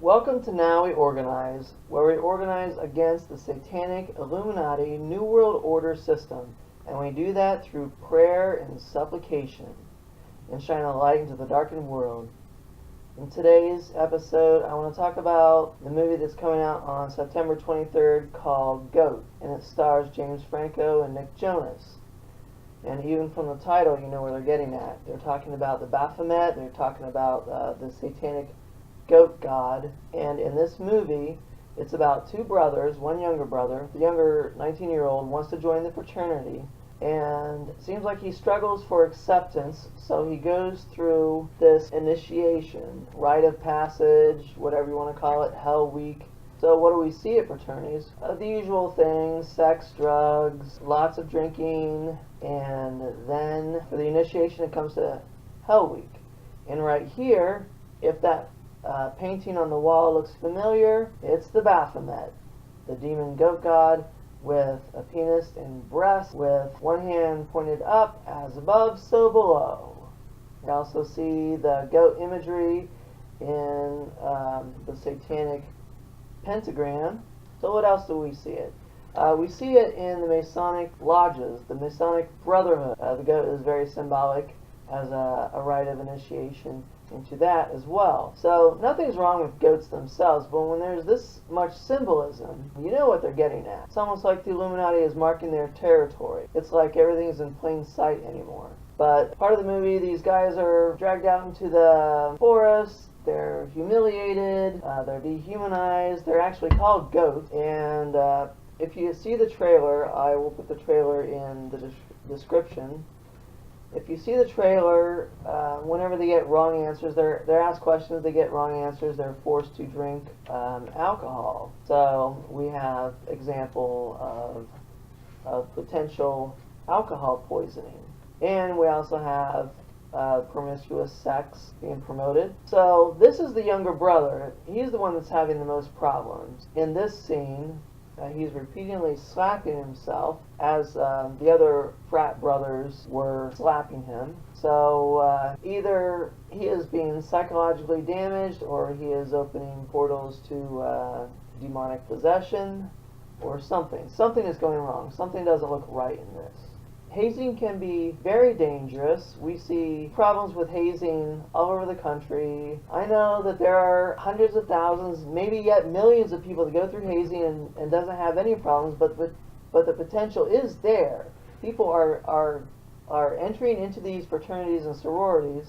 Welcome to Now We Organize, where we organize against the Satanic, Illuminati, New World Order system, and we do that through prayer and supplication, and shine a light into the darkened world. In today's episode, I want to talk about the movie that's coming out on September 23rd called Goat, and it stars James Franco and Nick Jonas. And even from the title, you know where they're getting at. They're talking about the Baphomet, they're talking about the Satanic goat god, and in this movie it's about two brothers, one younger brother. The younger 19-year-old wants to join the fraternity, and it seems like he struggles for acceptance, so he goes through this initiation, rite of passage, whatever you want to call it, Hell Week. So what do we see at fraternities? The usual things: sex, drugs, lots of drinking, and then for the initiation it comes to Hell Week. And right here, if that painting on the wall looks familiar, it's the Baphomet, the demon goat god with a penis and breast, with one hand pointed up, as above, so below. We also see the goat imagery in the Satanic pentagram. So what else do we see it? We see it in the Masonic lodges, the Masonic Brotherhood. The goat is very symbolic as a rite of initiation into that as well. So nothing's wrong with goats themselves, but when there's this much symbolism, you know what they're getting at. It's almost like the Illuminati is marking their territory. It's like everything's in plain sight anymore. But part of the movie, these guys are dragged out into the forest, they're humiliated, they're dehumanized, they're actually called goats, and if you see the trailer, I will put the trailer in the description. If you see the trailer, whenever they get wrong answers, they're asked questions, they get wrong answers, they're forced to drink alcohol. So we have example of potential alcohol poisoning. And we also have promiscuous sex being promoted. So this is the younger brother. He's the one that's having the most problems. In this scene, he's repeatedly slapping himself as the other frat brothers were slapping him. So either he is being psychologically damaged, or he is opening portals to demonic possession, or something. Something is going wrong. Something doesn't look right in this. Hazing can be very dangerous. We see problems with hazing all over the country. I know that there are hundreds of thousands, maybe yet millions of people that go through hazing and doesn't have any problems, but the potential is there. People are entering into these fraternities and sororities,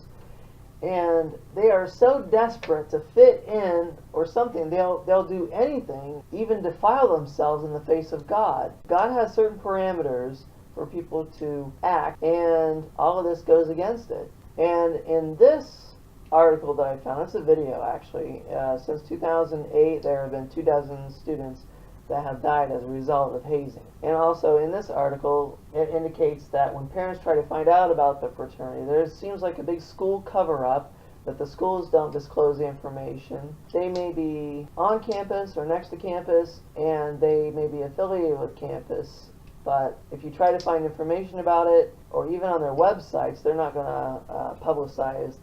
and they are so desperate to fit in or something, they'll do anything, even defile themselves in the face of God. God has certain parameters for people to act, and all of this goes against it. And in this article that I found, it's a video actually, since 2008 there have been 24 students that have died as a result of hazing. And also in this article, it indicates that when parents try to find out about the fraternity, there seems like a big school cover-up, that the schools don't disclose the information. They may be on campus or next to campus, and they may be affiliated with campus, but if you try to find information about it, or even on their websites, they're not going to publicize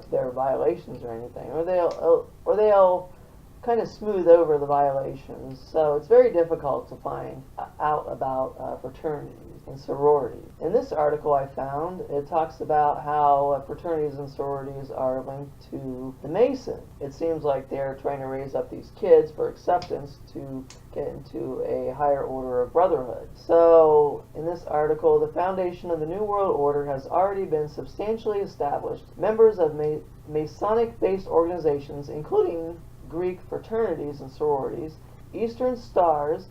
their violations or anything, or they'll kind of smooth over the violations. So it's very difficult to find out about fraternities and sororities. In this article I found, it talks about how fraternities and sororities are linked to the Mason. It seems like they're trying to raise up these kids for acceptance to get into a higher order of brotherhood. So in this article, the foundation of the New World Order has already been substantially established. Members of Masonic-based organizations, including Greek fraternities and sororities, Eastern Stars,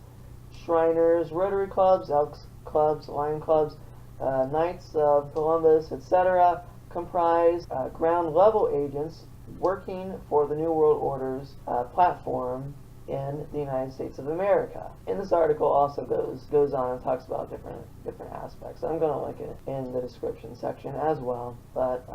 Shriners, Rotary Clubs, Elks Clubs, Lion Clubs, Knights of Columbus, etc., comprise ground-level agents working for the New World Order's platform in the United States of America. And this article also goes on and talks about different aspects. I'm going to link it in the description section as well, but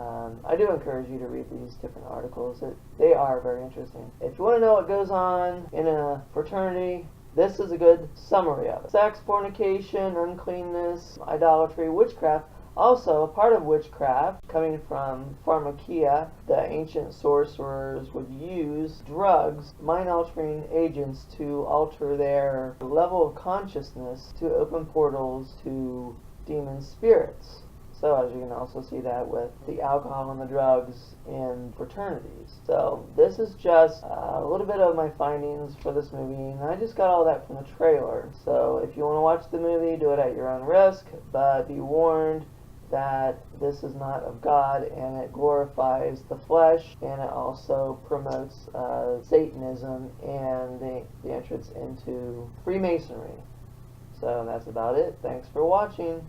I do encourage you to read these different articles. They are very interesting. If you want to know what goes on in a fraternity, this is a good summary of it. Sex, fornication, uncleanness, idolatry, witchcraft, Also, a part of witchcraft, coming from pharmakia, the ancient sorcerers would use drugs, mind-altering agents, to alter their level of consciousness to open portals to demon spirits. So, as you can also see that with the alcohol and the drugs in fraternities. So, this is just a little bit of my findings for this movie, and I just got all that from the trailer. So, if you want to watch the movie, do it at your own risk, but be warned that this is not of God, and it glorifies the flesh, and it also promotes Satanism and the entrance into Freemasonry. So, that's about it. Thanks for watching.